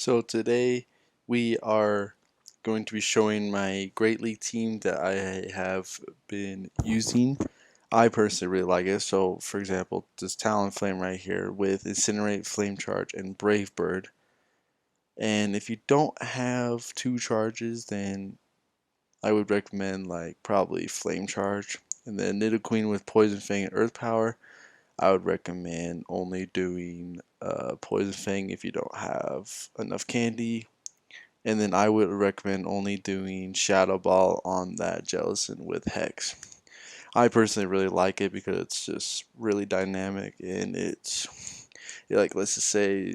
So today we are going to be showing my Great League team that I have been using. I personally really like it. So for example, this Talonflame right here with Incinerate, Flame Charge, and Brave Bird. And if you don't have two charges, then I would recommend like probably Flame Charge. And then Nidoqueen with Poison Fang and Earth Power. I would recommend only doing Poison Fang if you don't have enough candy. And then I would recommend only doing Shadow Ball on that Jellicent with Hex. I personally really like it because it's just really dynamic and it's like, let's just say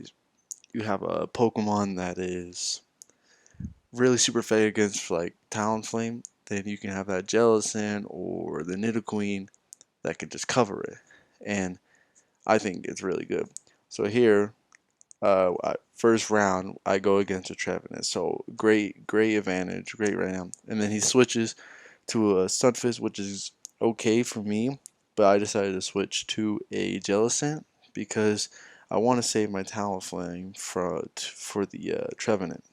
you have a Pokemon that is really super effective against like Talonflame, then you can have that Jellicent or the Nidoqueen that can just cover it. And I think it's really good. So here, first round, I go against a Trevenant. So great advantage, great ram. And then he switches to a Stunfisk, which is okay for me, but I decided to switch to a Jellicent because I want to save my Talonflame for the Trevenant.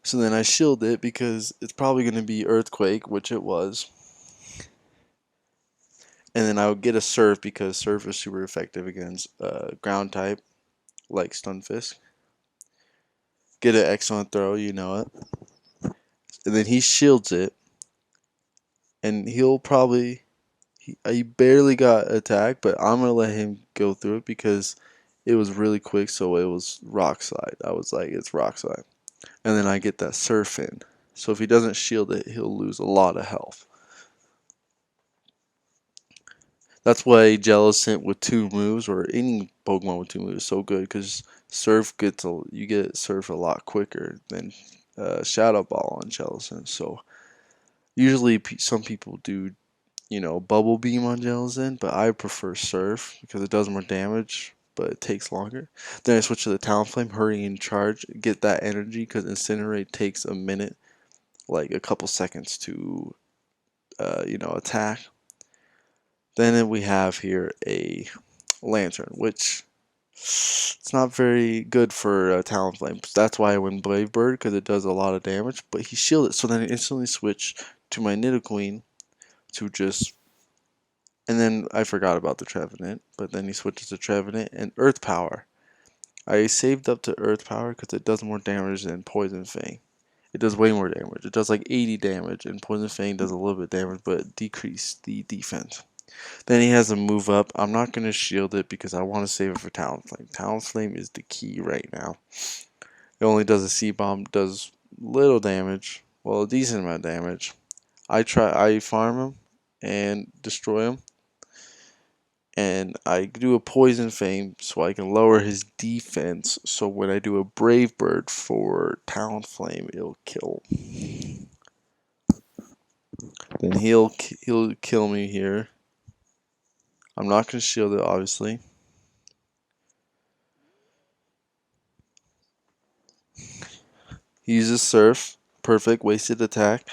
So then I shield it because it's probably going to be Earthquake, which it was. And then I would get a Surf because Surf is super effective against ground type like Stunfisk. Get an excellent throw, you know it. And then he shields it, and he'll probably he barely got attacked, but I'm gonna let him go through it because it was really quick. So it was Rock Slide. I was like, it's Rock Slide, and then I get that Surf in. So if he doesn't shield it, he'll lose a lot of health. That's why Jellicent with two moves, or any Pokemon with two moves, is so good because Surf you get Surf a lot quicker than Shadow Ball on Jellicent. So usually some people do Bubble Beam on Jellicent, but I prefer Surf because it does more damage, but it takes longer. Then I switch to the Talonflame, Hurry and Charge, get that energy because Incinerate takes a minute, like a couple seconds to, attack. Then we have here a Lantern, which it's not very good for Talonflame. That's why I win Brave Bird because it does a lot of damage, but he shielded, so then I instantly switch to my Nidoqueen to just. And then I forgot about the Trevenant, but then he switches to Trevenant and Earth Power. I saved up to Earth Power because it does more damage than Poison Fang. It does way more damage. It does like 80 damage, and Poison Fang does a little bit damage, but decrease the defense. Then he has a move up. I'm not going to shield it because I want to save it for Talonflame. Talonflame is the key right now. It only does a C-Bomb, does little damage, well, a decent amount of damage. I farm him and destroy him, and I do a Poison Fang so I can lower his defense. So when I do a Brave Bird for Talonflame, it'll kill. Then he'll kill me here. I'm not gonna shield it, obviously. He uses Surf, perfect, wasted attack.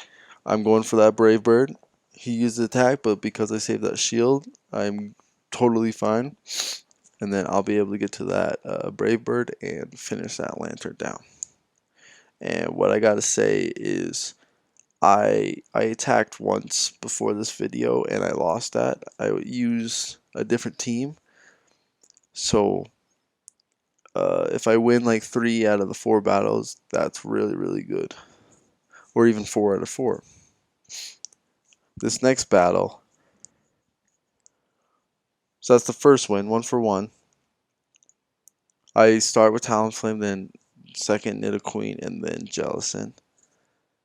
I'm going for that Brave Bird. He used attack, but because I saved that shield, I'm totally fine. And then I'll be able to get to that Brave Bird and finish that Lantern down. And what I gotta say is I attacked once before this video and I lost that. I would use a different team. So if I win like 3 out of the 4 battles, that's really good. Or even 4 out of 4. This next battle, so that's the first win, 1 for 1. I start with Talonflame, then second Nidoqueen, and then Jellicent.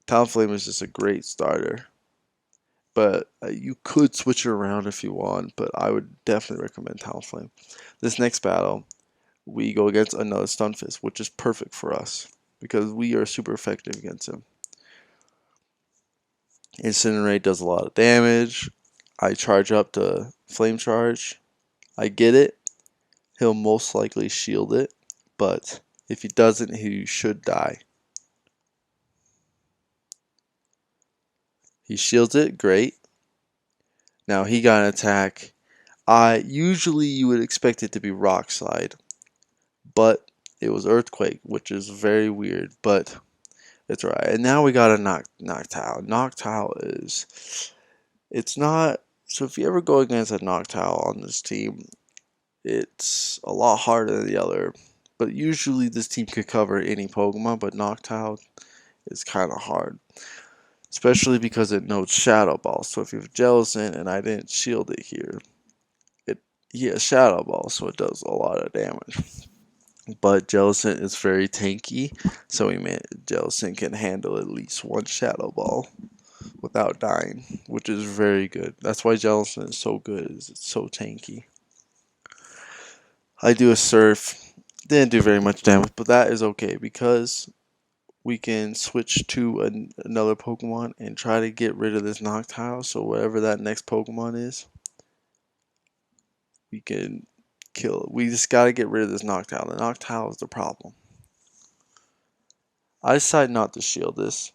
Talonflame is just a great starter. But you could switch it around if you want, but I would definitely recommend Talonflame. This next battle, we go against another Stunfisk, which is perfect for us because we are super effective against him. Incinerate does a lot of damage. I charge up to Flame Charge. I get it. He'll most likely shield it, but if he doesn't, he should die. He shields it, great. Now he got an attack. Usually you would expect it to be Rock Slide, but It was Earthquake, which is very weird, but it's right. And now we got a Noctowl. Noctowl is it's not so if you ever go against a Noctowl on this team, it's a lot harder than the other. But usually this team could cover any Pokemon, but Noctowl is kind of hard. Especially because it knows Shadow Ball. So if you have Jellicent and I didn't shield it here, he has Shadow Ball, so it does a lot of damage. But Jellicent is very tanky, so Jellicent can handle at least one Shadow Ball without dying, which is very good. That's why Jellicent is so good, is it's so tanky. I do a Surf, didn't do very much damage, but that is okay because we can switch to another Pokemon and try to get rid of this Noctowl. So whatever that next Pokemon is, we can kill it. We just gotta get rid of this Noctowl. The Noctowl is the problem. I decided not to shield this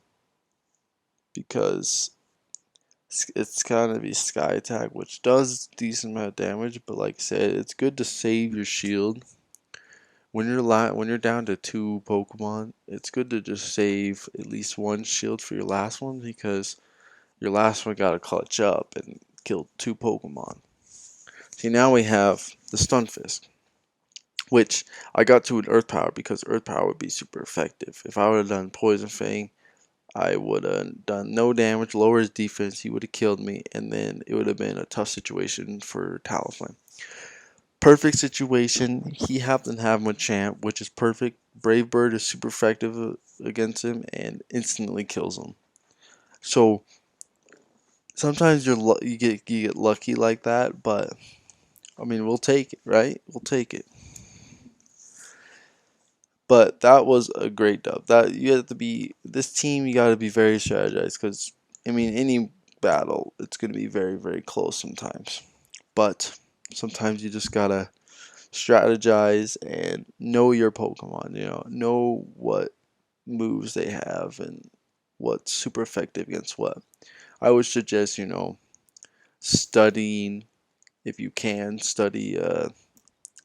because it's gonna be Sky Attack, which does a decent amount of damage. But like I said, it's good to save your shield when you're down to 2 Pokemon. It's good to just save at least one shield for your last one because your last one gotta clutch up and kill 2 Pokemon. See, now we have the Stunfisk, which I got to an Earth Power because Earth Power would be super effective. If I would have done Poison Fang, I would have done no damage, lower his defense, he would have killed me, and then it would have been a tough situation for Talonflame. Perfect situation. He happened to have Machamp, which is perfect. Brave Bird is super effective against him and instantly kills him. So sometimes you get lucky like that, but I mean we'll take it, right? We'll take it. But that was a great dub. That you have to be this team. You got to be very strategized because I mean any battle it's going to be very very close sometimes. But sometimes you just gotta strategize and know your Pokemon. Know what moves they have and what's super effective against what. I would suggest studying if you can study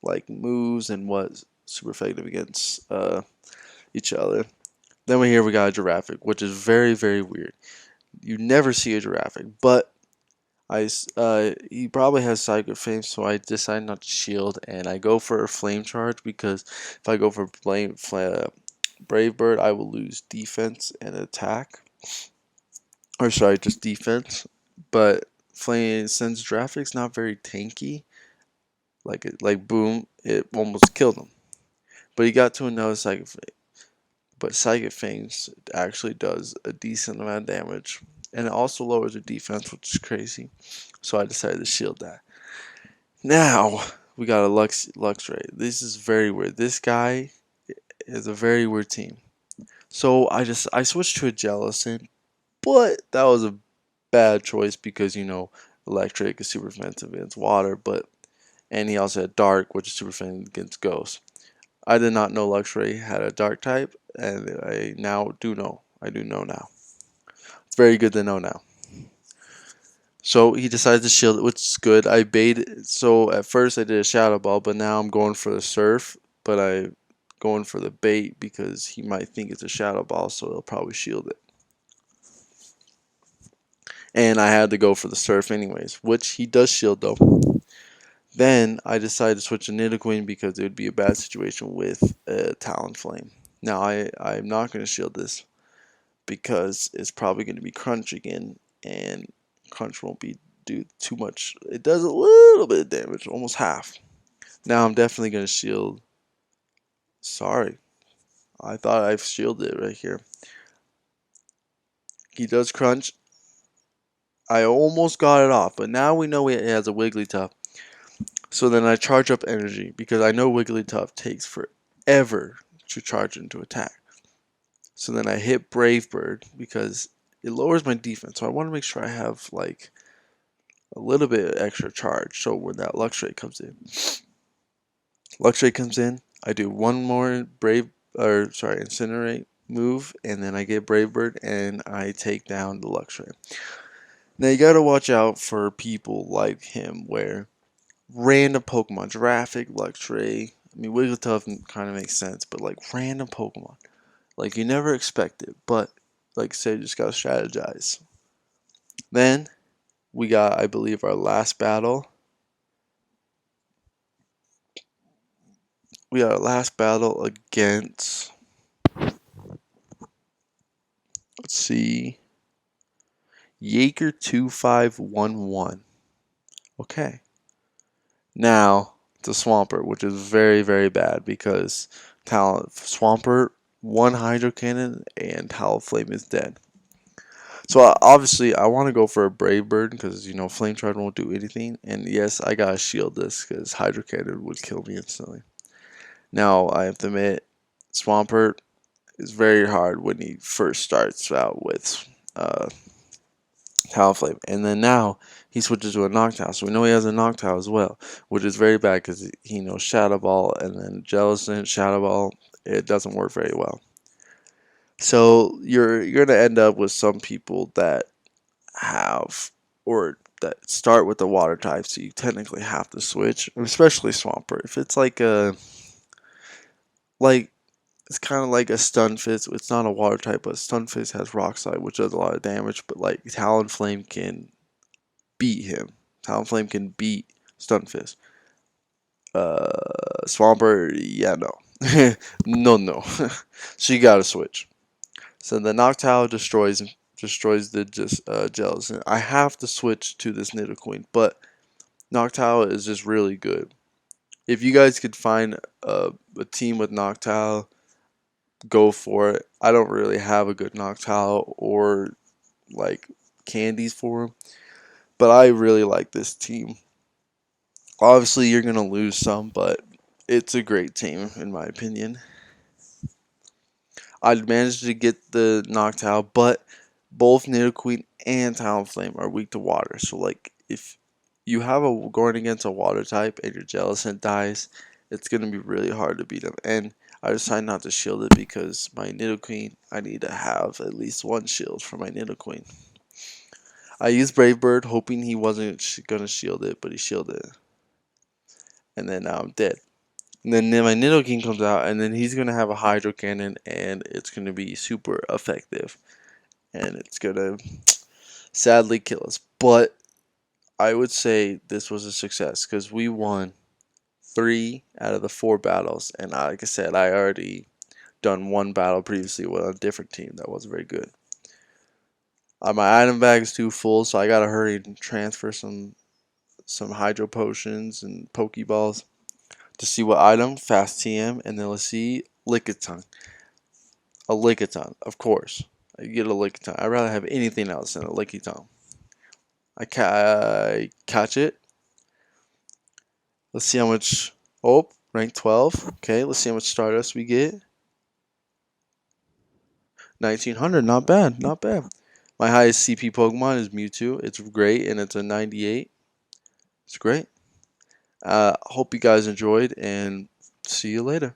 like moves and what's super effective against each other. Then we got a Giraffic, which is very, very weird. You never see a Giraffic, but he probably has Psychic Flame, so I decide not to shield, and I go for a Flame Charge because if I go for Brave Bird, I will lose defense and attack, or sorry, just defense. But Flame since Giraffec's not very tanky, like boom, it almost killed him. But he got to another Psychic Flame. But Psychic Fangs actually does a decent amount of damage. And it also lowers the defense, which is crazy. So I decided to shield that. Now, we got a Luxray. This is very weird. This guy is a very weird team. So I switched to a Jellicent, but that was a bad choice because, Electric is super offensive against water, and he also had Dark, which is super offensive against Ghost. I did not know Luxray had a Dark type, and I now do know. I do know now. It's very good to know now. So he decides to shield it, which is good. I baited. So at first I did a Shadow Ball, but now I'm going for the Surf. But I going for the bait because he might think it's a Shadow Ball, so he'll probably shield it. And I had to go for the Surf anyways, which he does shield though. Then I decided to switch to Nidoqueen because it would be a bad situation with a Talonflame. Now I'm not going to shield this because it's probably going to be Crunch again, and Crunch won't do too much. It does a little bit of damage, almost half. Now I'm definitely going to shield. Sorry, I thought I've shielded it right here. He does Crunch. I almost got it off, but now we know it has a Wigglytuff. So then I charge up energy because I know Wigglytuff takes forever to charge into attack. So then I hit Brave Bird because it lowers my defense. So I want to make sure I have like a little bit of extra charge. So when that Luxray comes in, I do one more Incinerate move, and then I get Brave Bird and I take down the Luxray. Now you gotta watch out for people like him where random Pokemon, Giraffic, Luxray, I mean, Wigglytuff kind of makes sense, but like random Pokemon, like you never expect it. But like I said, you just gotta strategize. Then we got, I believe, our last battle. We got our last battle against. Let's see, Yaker 2511. Okay. Now, the Swampert, which is very, very bad because Swampert, one Hydro Cannon, and Talonflame is dead. So obviously, I want to go for a Brave Bird because, Flame Charge won't do anything. And yes, I gotta shield this because Hydro Cannon would kill me instantly. Now, I have to admit, Swampert is very hard when he first starts out with Talonflame. And then now he switches to a Noctowl. So we know he has a Noctowl as well, which is very bad because he knows Shadow Ball and then Jellicent, Shadow Ball. It doesn't work very well. So you're gonna end up with some people that have or that start with the water type, so you technically have to switch, especially Swampert. If it's like it's kind of like a Stunfisk. It's not a water type, but Stunfisk has Rock Slide, which does a lot of damage. But like Talonflame can beat him. Talonflame can beat Stunfisk. Swampert, yeah, no, no. So you gotta switch. So the Noctowl destroys the Jellicent. I have to switch to this Nidoqueen, but Noctowl is just really good. If you guys could find a team with Noctowl, go for it. I don't really have a good Noctowl or like candies for him, but I really like this team. Obviously, you're gonna lose some, but it's a great team in my opinion. I managed to get the Noctowl, but both Nidoqueen and Talonflame are weak to water. So like if you have a going against a water type and your Jellicent dies, it's gonna be really hard to beat them. And I decided not to shield it because my Nidoqueen, I need to have at least one shield for my Nidoqueen. I used Brave Bird hoping he wasn't gonna shield it, but he shielded it. And then now I'm dead. And then my Nidoking comes out, and then he's gonna have a Hydro Cannon, and it's gonna be super effective, and it's gonna sadly kill us. But I would say this was a success because we won 3 out of the 4 battles, and like I said, I already done one battle previously with a different team that wasn't very good. My item bag is too full, so I gotta hurry and transfer some Hydro Potions and Pokeballs to see what item, Fast TM, and then let's see, Lickitung. A Lickitung, of course. I get a Lickitung. I'd rather have anything else than a Lickitung. I catch it. Let's see how much. Oh, rank 12. Okay, let's see how much Stardust we get. 1900. Not bad. Not bad. My highest CP Pokemon is Mewtwo. It's great, and it's a 98. It's great. Hope you guys enjoyed, and see you later.